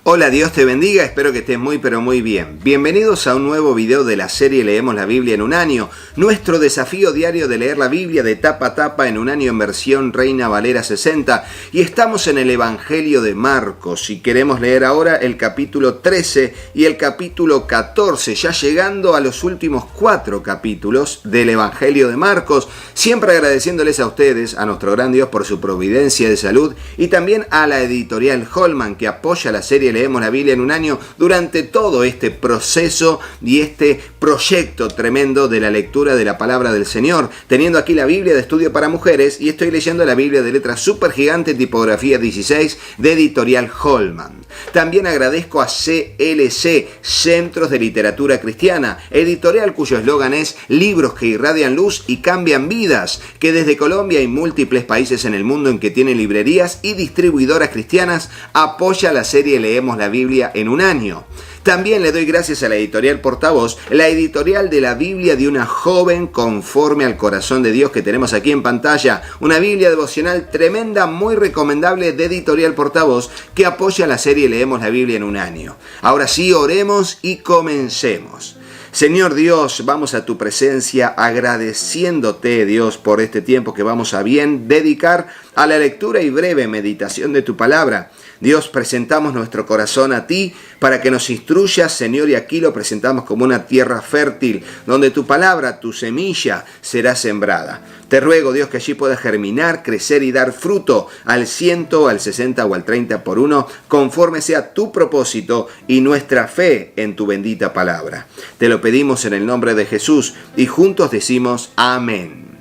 Hola, Dios te bendiga, espero que estés muy pero muy bien. Bienvenidos a un nuevo video de la serie Leemos la Biblia en un año, nuestro desafío diario de leer la Biblia de tapa a tapa en un año en versión Reina Valera 60, y estamos en el Evangelio de Marcos y queremos leer ahora el capítulo 13 y el capítulo 14, ya llegando a los últimos 4 capítulos del Evangelio de Marcos, siempre agradeciéndoles a ustedes, a nuestro gran Dios por su providencia de salud y también a la editorial Holman que apoya la serie Leemos la Biblia en un año durante todo este proceso y este proyecto tremendo de la lectura de la palabra del Señor, teniendo aquí la Biblia de estudio para mujeres y estoy leyendo la Biblia de letra super gigante tipografía 16 de editorial Holman. También agradezco a CLC, Centros de Literatura Cristiana, editorial cuyo eslogan es libros que irradian luz y cambian vidas, que desde Colombia y múltiples países en el mundo en que tiene librerías y distribuidoras cristianas apoya la serie Leemos la Biblia en un año. También le doy gracias a la editorial Portavoz, la editorial de la Biblia de una joven conforme al corazón de Dios que tenemos aquí en pantalla. Una Biblia devocional tremenda, muy recomendable de editorial Portavoz que apoya la serie Leemos la Biblia en un año. Ahora sí, oremos y comencemos. Señor Dios, vamos a tu presencia agradeciéndote, Dios, por este tiempo que vamos a bien dedicar a la lectura y breve meditación de tu palabra. Dios, presentamos nuestro corazón a ti para que nos instruyas, Señor, y aquí lo presentamos como una tierra fértil, donde tu palabra, tu semilla, será sembrada. Te ruego, Dios, que allí pueda germinar, crecer y dar fruto al 100, al 60 o al 30 por uno, conforme sea tu propósito y nuestra fe en tu bendita palabra. Te lo pedimos en el nombre de Jesús y juntos decimos amén.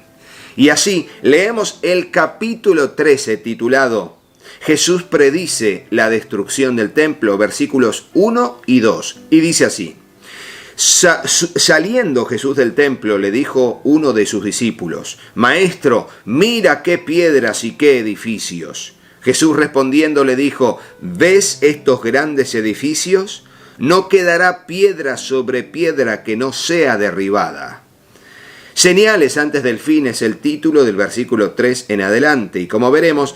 Y así leemos el capítulo 13 titulado Jesús predice la destrucción del templo, versículos 1 y 2, y dice así: Saliendo Jesús del templo, le dijo uno de sus discípulos: Maestro, mira qué piedras y qué edificios. Jesús respondiendo le dijo: ¿Ves estos grandes edificios? No quedará piedra sobre piedra que no sea derribada. Señales antes del fin es el título del versículo 3 en adelante, y como veremos,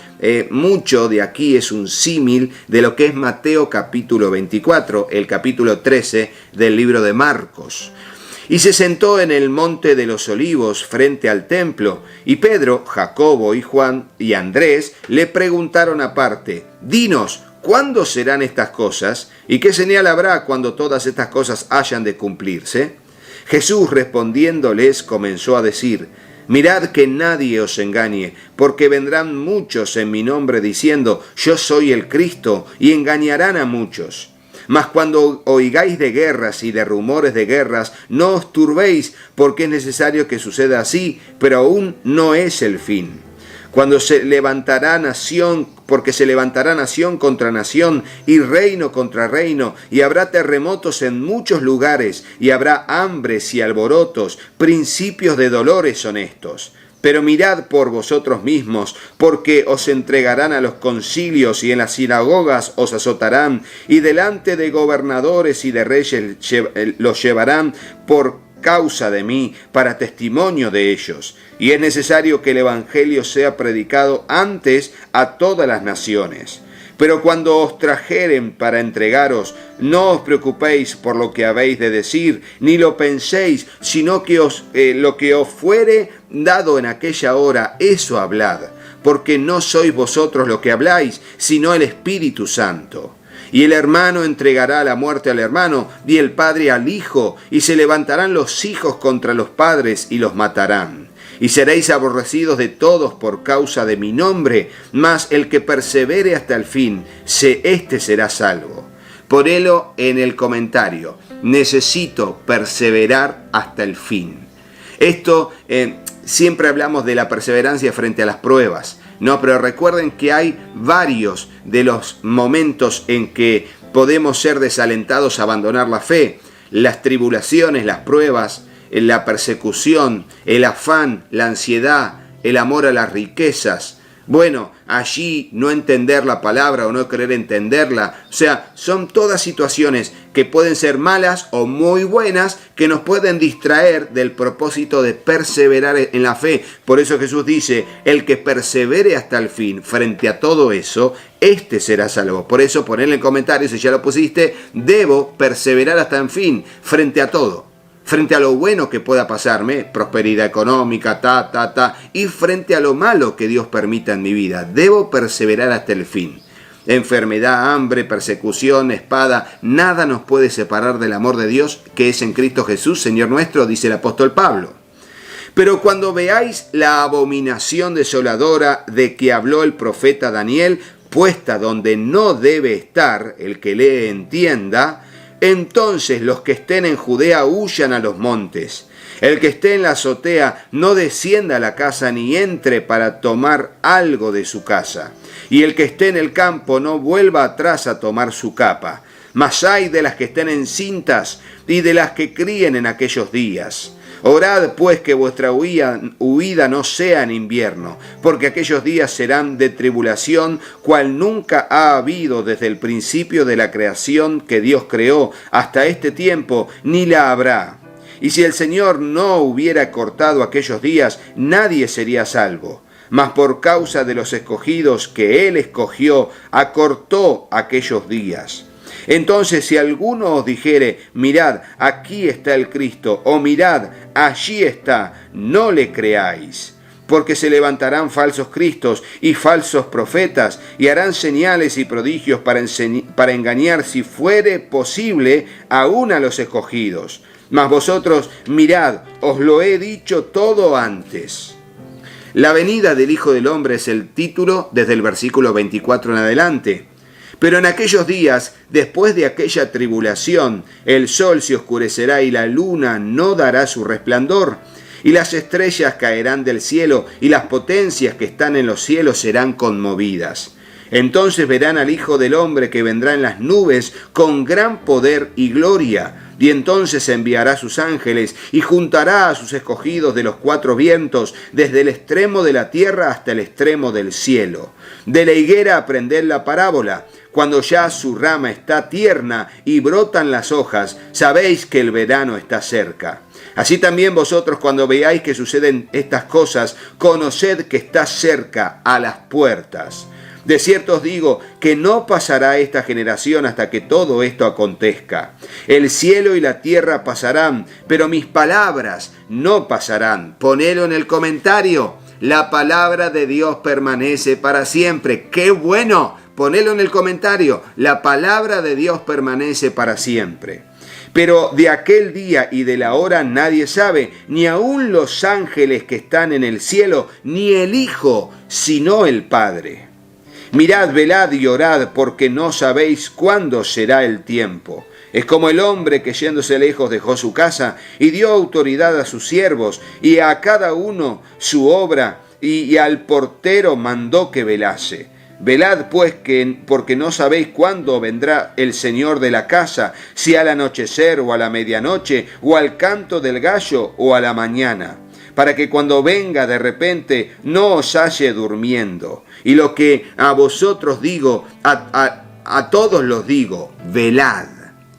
mucho de aquí es un símil de lo que es Mateo capítulo 24, el capítulo 13 del libro de Marcos. Y se sentó en el monte de los olivos frente al templo, y Pedro, Jacobo y Juan y Andrés le preguntaron aparte: Dinos, ¿cuándo serán estas cosas? ¿Y qué señal habrá cuando todas estas cosas hayan de cumplirse? Jesús respondiéndoles comenzó a decir: Mirad que nadie os engañe, porque vendrán muchos en mi nombre diciendo: Yo soy el Cristo, y engañarán a muchos. Mas cuando oigáis de guerras y de rumores de guerras, no os turbéis, porque es necesario que suceda así, pero aún no es el fin. Cuando se levantará nación, porque se levantará nación contra nación y reino contra reino, y habrá terremotos en muchos lugares, y habrá hambres y alborotos, principios de dolores son estos. Pero mirad por vosotros mismos, porque os entregarán a los concilios y en las sinagogas os azotarán, y delante de gobernadores y de reyes los llevarán por causa de mí, para testimonio de ellos. Y es necesario que el evangelio sea predicado antes a todas las naciones. Pero cuando os trajeren para entregaros, no os preocupéis por lo que habéis de decir, ni lo penséis, sino que lo que os fuere dado en aquella hora, eso hablad, porque no sois vosotros lo que habláis, sino el Espíritu Santo. Y el hermano entregará la muerte al hermano, y el padre al hijo, y se levantarán los hijos contra los padres, y los matarán. Y seréis aborrecidos de todos por causa de mi nombre, mas el que persevere hasta el fin, éste será salvo. Ponelo en el comentario: necesito perseverar hasta el fin. Esto, siempre hablamos de la perseverancia frente a las pruebas. No, pero recuerden que hay varios de los momentos en que podemos ser desalentados a abandonar la fe. Las tribulaciones, las pruebas, la persecución, el afán, la ansiedad, el amor a las riquezas. Bueno, allí no entender la palabra o no querer entenderla. O sea, son todas situaciones que pueden ser malas o muy buenas, que nos pueden distraer del propósito de perseverar en la fe. Por eso Jesús dice, el que persevere hasta el fin frente a todo eso, este será salvo. Por eso ponle en comentarios, si ya lo pusiste, debo perseverar hasta el fin frente a todo. Frente a lo bueno que pueda pasarme, prosperidad económica, y frente a lo malo que Dios permita en mi vida, debo perseverar hasta el fin. Enfermedad, hambre, persecución, espada, nada nos puede separar del amor de Dios que es en Cristo Jesús, Señor nuestro, dice el apóstol Pablo. Pero cuando veáis la abominación desoladora de que habló el profeta Daniel, puesta donde no debe estar, el que lee entienda, entonces los que estén en Judea huyan a los montes. El que esté en la azotea no descienda a la casa ni entre para tomar algo de su casa. Y el que esté en el campo no vuelva atrás a tomar su capa. Mas ay de las que estén encintas y de las que críen en aquellos días. Orad pues que vuestra huida no sea en invierno, porque aquellos días serán de tribulación, cual nunca ha habido desde el principio de la creación que Dios creó hasta este tiempo, ni la habrá. Y si el Señor no hubiera cortado aquellos días, nadie sería salvo. Mas por causa de los escogidos que Él escogió, acortó aquellos días. Entonces, si alguno os dijere, mirad, aquí está el Cristo, o mirad, allí está, no le creáis. Porque se levantarán falsos cristos y falsos profetas, y harán señales y prodigios para engañar, si fuere posible, aún a los escogidos. Mas vosotros, mirad, os lo he dicho todo antes. La venida del Hijo del Hombre es el título desde el versículo 24 en adelante. Pero en aquellos días, después de aquella tribulación, el sol se oscurecerá y la luna no dará su resplandor, y las estrellas caerán del cielo, y las potencias que están en los cielos serán conmovidas. Entonces verán al Hijo del Hombre que vendrá en las nubes con gran poder y gloria, y entonces enviará sus ángeles y juntará a sus escogidos de los cuatro vientos, desde el extremo de la tierra hasta el extremo del cielo. De la higuera aprended la parábola. Cuando ya su rama está tierna y brotan las hojas, sabéis que el verano está cerca. Así también vosotros, cuando veáis que suceden estas cosas, conoced que está cerca, a las puertas. De cierto os digo que no pasará esta generación hasta que todo esto acontezca. El cielo y la tierra pasarán, pero mis palabras no pasarán. Ponelo en el comentario. La palabra de Dios permanece para siempre. ¡Qué bueno! Ponelo en el comentario. La palabra de Dios permanece para siempre. Pero de aquel día y de la hora nadie sabe, ni aun los ángeles que están en el cielo, ni el Hijo, sino el Padre. Mirad, velad y orad, porque no sabéis cuándo será el tiempo. Es como el hombre que yéndose lejos dejó su casa y dio autoridad a sus siervos y a cada uno su obra y al portero mandó que velase. Velad pues porque no sabéis cuándo vendrá el Señor de la casa, si al anochecer o a la medianoche o al canto del gallo o a la mañana, para que cuando venga de repente no os halle durmiendo. Y lo que a vosotros digo, a todos los digo, velad.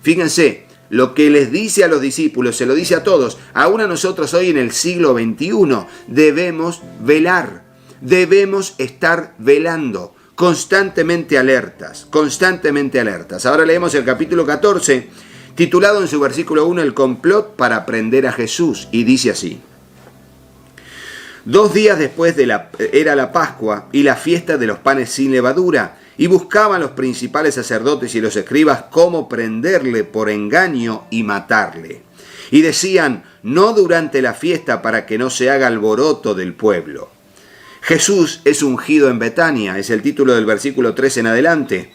Fíjense, lo que les dice a los discípulos, se lo dice a todos. Aún a nosotros hoy en el siglo XXI debemos velar, debemos estar velando, constantemente alertas, constantemente alertas. Ahora leemos el capítulo 14, titulado en su versículo 1, el complot para prender a Jesús, y dice así. 2 días después era la Pascua y la fiesta de los panes sin levadura, y buscaban los principales sacerdotes y los escribas cómo prenderle por engaño y matarle. Y decían, no durante la fiesta para que no se haga alboroto del pueblo. Jesús es ungido en Betania, es el título del versículo 3 en adelante.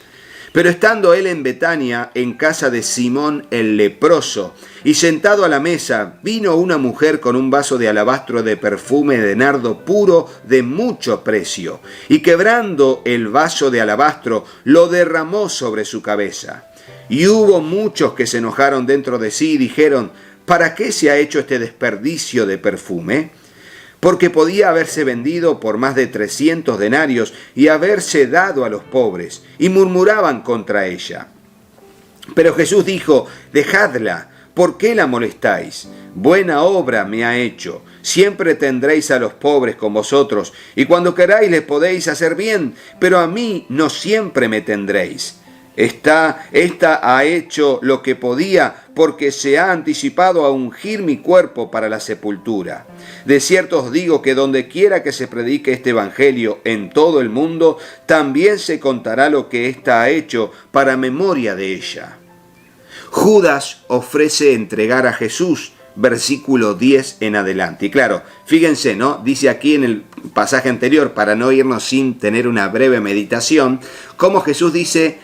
Pero estando él en Betania, en casa de Simón el leproso, y sentado a la mesa, vino una mujer con un vaso de alabastro de perfume de nardo puro de mucho precio, y quebrando el vaso de alabastro, lo derramó sobre su cabeza. Y hubo muchos que se enojaron dentro de sí y dijeron, ¿para qué se ha hecho este desperdicio de perfume? Porque podía haberse vendido por más de 300 denarios y haberse dado a los pobres, y murmuraban contra ella. Pero Jesús dijo: dejadla, ¿por qué la molestáis? Buena obra me ha hecho. Siempre tendréis a los pobres con vosotros, y cuando queráis les podéis hacer bien, pero a mí no siempre me tendréis. Esta ha hecho lo que podía, porque se ha anticipado a ungir mi cuerpo para la sepultura. De cierto os digo que donde quiera que se predique este evangelio en todo el mundo, también se contará lo que ésta ha hecho para memoria de ella. Judas ofrece entregar a Jesús, versículo 10 en adelante. Y claro, fíjense, ¿no? Dice aquí en el pasaje anterior, para no irnos sin tener una breve meditación, cómo Jesús dice: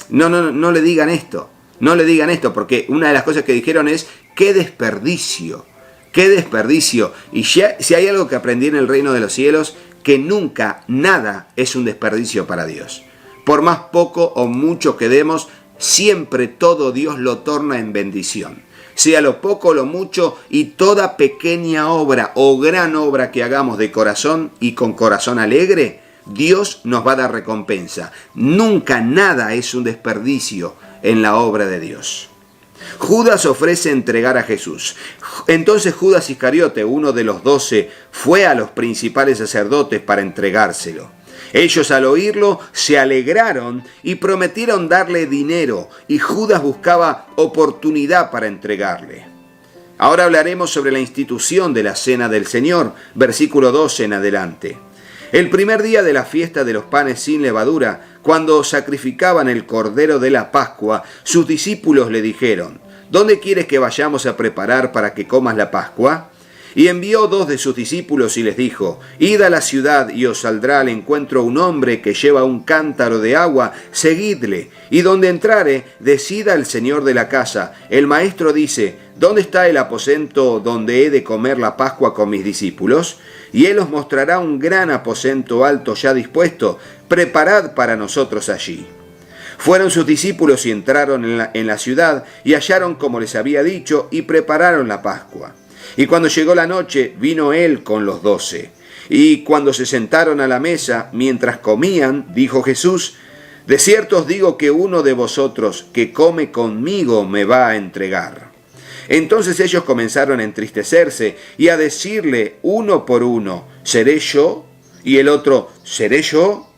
no le digan esto, no le digan esto, porque una de las cosas que dijeron es: ¡qué desperdicio! ¡Qué desperdicio! Y si hay algo que aprendí en el reino de los cielos, que nunca nada es un desperdicio para Dios. Por más poco o mucho que demos, siempre todo Dios lo torna en bendición. Sea lo poco o lo mucho, y toda pequeña obra o gran obra que hagamos de corazón y con corazón alegre, Dios nos va a dar recompensa. Nunca nada es un desperdicio en la obra de Dios. Judas ofrece entregar a Jesús. Entonces Judas Iscariote, uno de los 12, fue a los principales sacerdotes para entregárselo. Ellos, al oírlo, se alegraron y prometieron darle dinero, y Judas buscaba oportunidad para entregarle. Ahora hablaremos sobre la institución de la Cena del Señor, versículo 12 en adelante. El primer día de la fiesta de los panes sin levadura, cuando sacrificaban el cordero de la Pascua, sus discípulos le dijeron: ¿dónde quieres que vayamos a preparar para que comas la Pascua? Y envió 2 de sus discípulos y les dijo: id a la ciudad y os saldrá al encuentro un hombre que lleva un cántaro de agua, seguidle, y donde entrare, decida el señor de la casa: el maestro dice, ¿dónde está el aposento donde he de comer la Pascua con mis discípulos? Y él os mostrará un gran aposento alto ya dispuesto, preparad para nosotros allí. Fueron sus discípulos y entraron en la ciudad, y hallaron como les había dicho, y prepararon la Pascua. Y cuando llegó la noche, vino él con los 12. Y cuando se sentaron a la mesa, mientras comían, dijo Jesús: de cierto os digo que uno de vosotros que come conmigo me va a entregar. Entonces ellos comenzaron a entristecerse y a decirle uno por uno: ¿seré yo? Y el otro: ¿seré yo?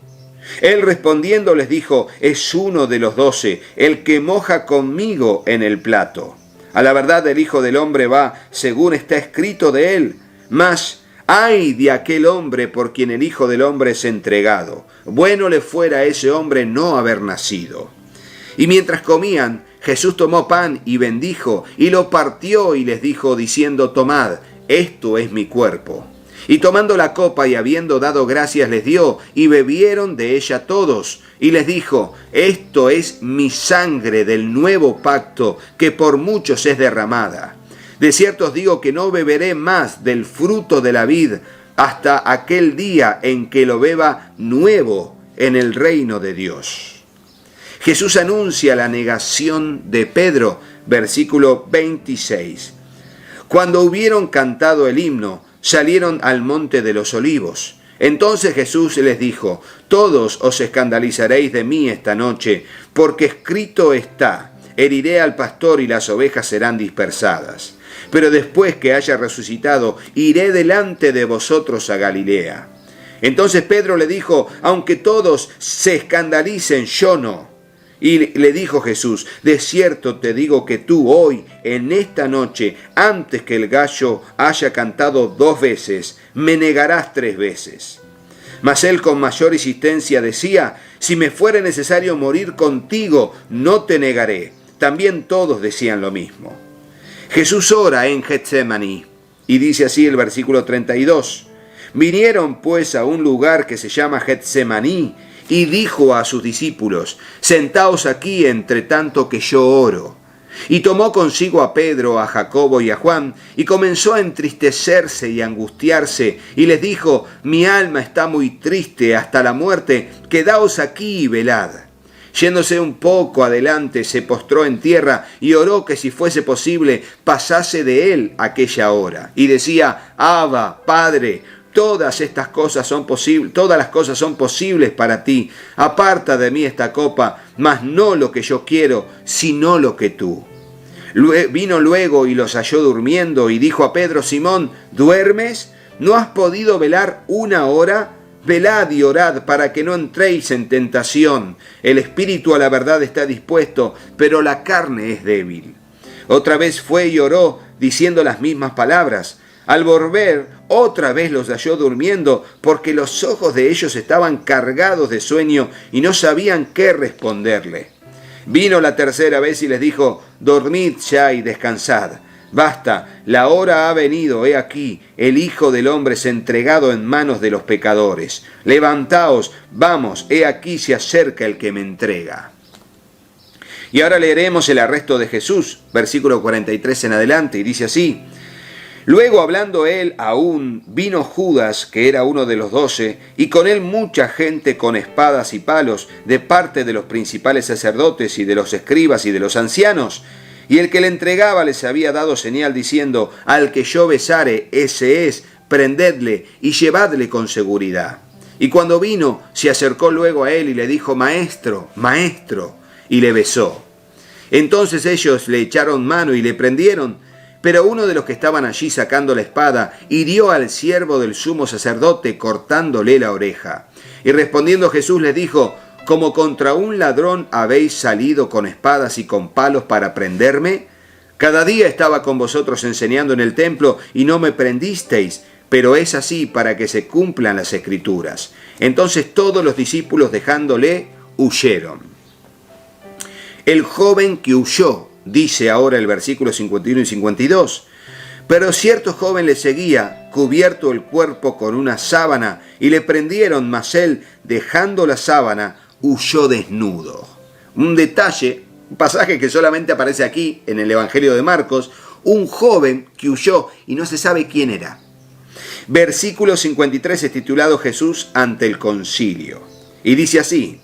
Él respondiendo les dijo: es uno de los 12, el que moja conmigo en el plato. A la verdad, el Hijo del Hombre va según está escrito de él, mas ay de aquel hombre por quien el Hijo del Hombre es entregado. Bueno le fuera a ese hombre no haber nacido. Y mientras comían, Jesús tomó pan y bendijo, y lo partió y les dijo diciendo: tomad, esto es mi cuerpo. Y tomando la copa y habiendo dado gracias les dio, y bebieron de ella todos. Y les dijo: esto es mi sangre del nuevo pacto, que por muchos es derramada. De cierto os digo que no beberé más del fruto de la vid hasta aquel día en que lo beba nuevo en el reino de Dios. Jesús anuncia la negación de Pedro, versículo 26. Cuando hubieron cantado el himno, salieron al monte de los olivos. Entonces Jesús les dijo: todos os escandalizaréis de mí esta noche, porque escrito está: heriré al pastor y las ovejas serán dispersadas. Pero después que haya resucitado, iré delante de vosotros a Galilea. Entonces Pedro le dijo: aunque todos se escandalicen, yo no. Y le dijo Jesús: de cierto te digo que tú hoy, en esta noche, antes que el gallo haya cantado 2 veces, me negarás 3 veces. Mas él con mayor insistencia decía: si me fuere necesario morir contigo, no te negaré. También todos decían lo mismo. Jesús ora en Getsemaní, y dice así el versículo 32. Vinieron pues a un lugar que se llama Getsemaní, y dijo a sus discípulos: sentaos aquí entre tanto que yo oro. Y tomó consigo a Pedro, a Jacobo y a Juan, y comenzó a entristecerse y a angustiarse, y les dijo: mi alma está muy triste hasta la muerte, quedaos aquí y velad. Yéndose un poco adelante, se postró en tierra y oró que si fuese posible pasase de él aquella hora. Y decía: Abba, Padre, todas las cosas son posibles para ti. Aparta de mí esta copa, mas no lo que yo quiero, sino lo que tú. Vino luego y los halló durmiendo y dijo a Pedro: Simón, ¿duermes? ¿No has podido velar una hora? Velad y orad para que no entréis en tentación. El espíritu a la verdad está dispuesto, pero la carne es débil. Otra vez fue y oró, diciendo las mismas palabras. Al volver, otra vez los halló durmiendo, porque los ojos de ellos estaban cargados de sueño y no sabían qué responderle. Vino la tercera vez y les dijo: dormid ya y descansad. Basta, la hora ha venido, he aquí, el Hijo del Hombre es entregado en manos de los pecadores. Levantaos, vamos, he aquí se acerca el que me entrega. Y ahora leeremos el arresto de Jesús, versículo 43 en adelante, y dice así: Luego, hablando él aún, vino Judas, que era uno de los 12, y con él mucha gente con espadas y palos, de parte de los principales sacerdotes y de los escribas y de los ancianos. Y el que le entregaba les había dado señal diciendo: al que yo besare, ese es, prendedle y llevadle con seguridad. Y cuando vino, se acercó luego a él y le dijo: Maestro, Maestro, y le besó. Entonces ellos le echaron mano y le prendieron. Pero uno de los que estaban allí sacando la espada, hirió al siervo del sumo sacerdote, cortándole la oreja. Y respondiendo Jesús les dijo: ¿como contra un ladrón habéis salido con espadas y con palos para prenderme? Cada día estaba con vosotros enseñando en el templo y no me prendisteis, pero es así para que se cumplan las Escrituras. Entonces todos los discípulos, dejándole, huyeron. El joven que huyó, dice ahora el versículo 51 y 52. Pero cierto joven le seguía, cubierto el cuerpo con una sábana, y le prendieron, mas él, dejando la sábana, huyó desnudo. Un detalle, un pasaje que solamente aparece aquí en el Evangelio de Marcos: un joven que huyó y no se sabe quién era. Versículo 53 es titulado Jesús ante el concilio. Y dice así: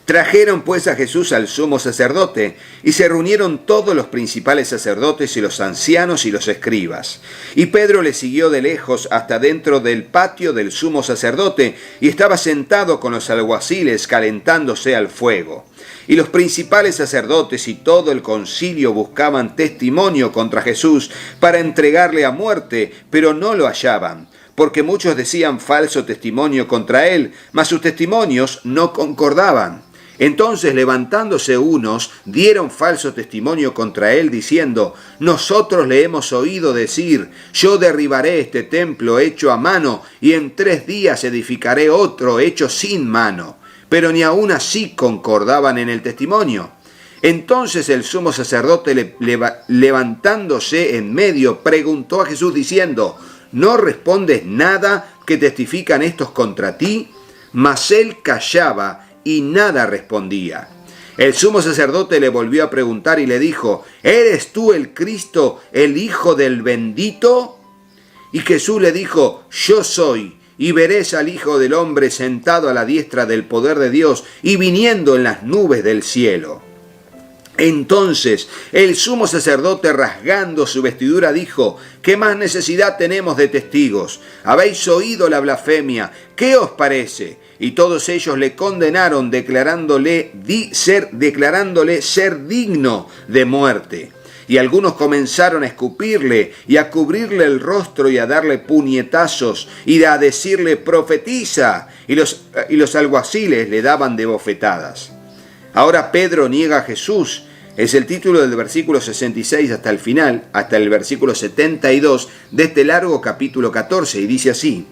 Trajeron pues a Jesús al sumo sacerdote, y se reunieron todos los principales sacerdotes y los ancianos y los escribas. Y Pedro le siguió de lejos hasta dentro del patio del sumo sacerdote, y estaba sentado con los alguaciles calentándose al fuego. Y los principales sacerdotes y todo el concilio buscaban testimonio contra Jesús para entregarle a muerte, pero no lo hallaban, porque muchos decían falso testimonio contra él, mas sus testimonios no concordaban. Entonces, levantándose unos, dieron falso testimonio contra él, diciendo: nosotros le hemos oído decir: yo derribaré este templo hecho a mano, y en 3 días edificaré otro hecho sin mano. Pero ni aun así concordaban en el testimonio. Entonces el sumo sacerdote, levantándose en medio, preguntó a Jesús diciendo: ¿no respondes nada que testifican estos contra ti? Mas él callaba y nada respondía. El sumo sacerdote le volvió a preguntar y le dijo: ¿eres tú el Cristo, el Hijo del bendito? Y Jesús le dijo: yo soy, y veréis al Hijo del Hombre sentado a la diestra del poder de Dios y viniendo en las nubes del cielo. Entonces el sumo sacerdote, rasgando su vestidura, dijo: ¿qué más necesidad tenemos de testigos? Habéis oído la blasfemia, ¿qué os parece? Y todos ellos le condenaron, declarándole ser digno de muerte. Y algunos comenzaron a escupirle y a cubrirle el rostro y a darle puñetazos y a decirle: profetiza. Y los alguaciles le daban de bofetadas. Ahora Pedro niega a Jesús. Es el título del versículo 66 hasta el final, hasta el versículo 72 de este largo capítulo 14, y dice así: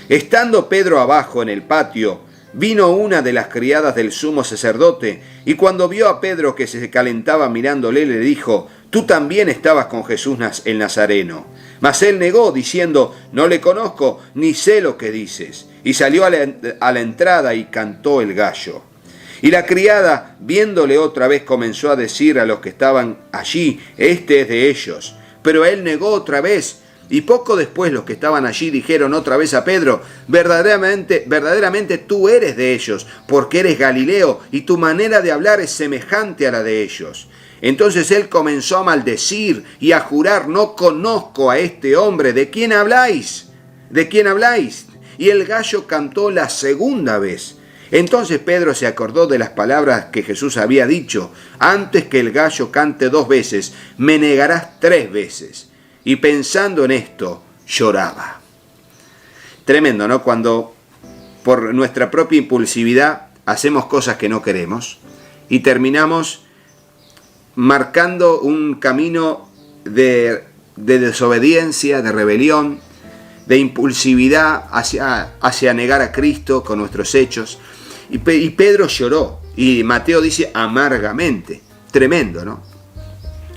estando Pedro abajo en el patio, vino una de las criadas del sumo sacerdote, y cuando vio a Pedro que se calentaba mirándole, le dijo: tú también estabas con Jesús el Nazareno. Mas él negó, diciendo: no le conozco, ni sé lo que dices. Y salió a la entrada y cantó el gallo. Y la criada, viéndole otra vez, comenzó a decir a los que estaban allí: este es de ellos. Pero él negó otra vez. Y poco después los que estaban allí dijeron otra vez a Pedro: verdaderamente tú eres de ellos, porque eres Galileo, y tu manera de hablar es semejante a la de ellos. Entonces él comenzó a maldecir y a jurar: no conozco a este hombre, ¿de quién habláis? ¿de quién habláis? Y el gallo cantó la segunda vez. Entonces Pedro se acordó de las palabras que Jesús había dicho: antes que el gallo cante 2 veces, me negarás 3 veces. Y pensando en esto, lloraba. Tremendo, ¿no? Cuando por nuestra propia impulsividad hacemos cosas que no queremos y terminamos marcando un camino de desobediencia, de rebelión, de impulsividad hacia negar a Cristo con nuestros hechos. Y Pedro lloró, y Mateo dice amargamente. Tremendo, ¿no?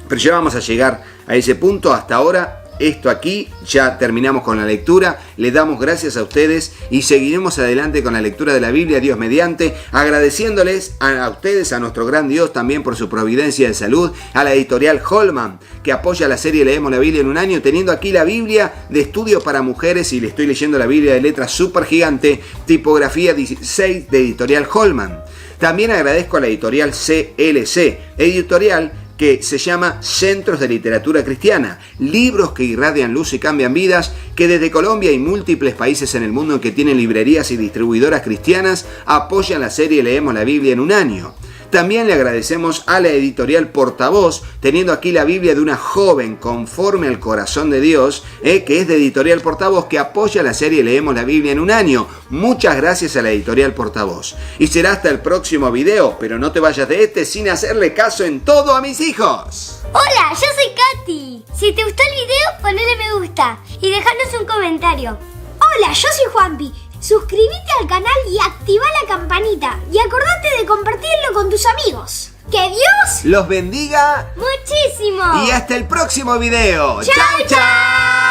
Pero ya vamos a llegar a ese punto. Hasta ahora, esto aquí, ya terminamos con la lectura. Le damos gracias a ustedes y seguiremos adelante con la lectura de la Biblia, Dios mediante, agradeciéndoles a ustedes, a nuestro gran Dios, también por su providencia de salud, a la editorial Holman, que apoya la serie Leemos la Biblia en un año, teniendo aquí la Biblia de estudio para mujeres, y le estoy leyendo la Biblia de letras súper gigante, tipografía 16 de editorial Holman. También agradezco a la editorial CLC, editorial que se llama Centros de Literatura Cristiana, libros que irradian luz y cambian vidas, que desde Colombia y múltiples países en el mundo que tienen librerías y distribuidoras cristianas apoyan la serie Leemos la Biblia en un año. También le agradecemos a la editorial Portavoz, teniendo aquí la Biblia de una joven conforme al corazón de Dios, que es de editorial Portavoz, que apoya la serie Leemos la Biblia en un año. Muchas gracias a la editorial Portavoz. Y será hasta el próximo video, pero no te vayas de este sin hacerle caso en todo a mis hijos. Hola, yo soy Katy. Si te gustó el video, ponele me gusta y dejanos un comentario. Hola, yo soy Juanpi. Suscríbete al canal y activa la campanita. Y acordate de compartirlo con tus amigos. ¡Que Dios los bendiga muchísimo! Y hasta el próximo video. ¡Chao, chao!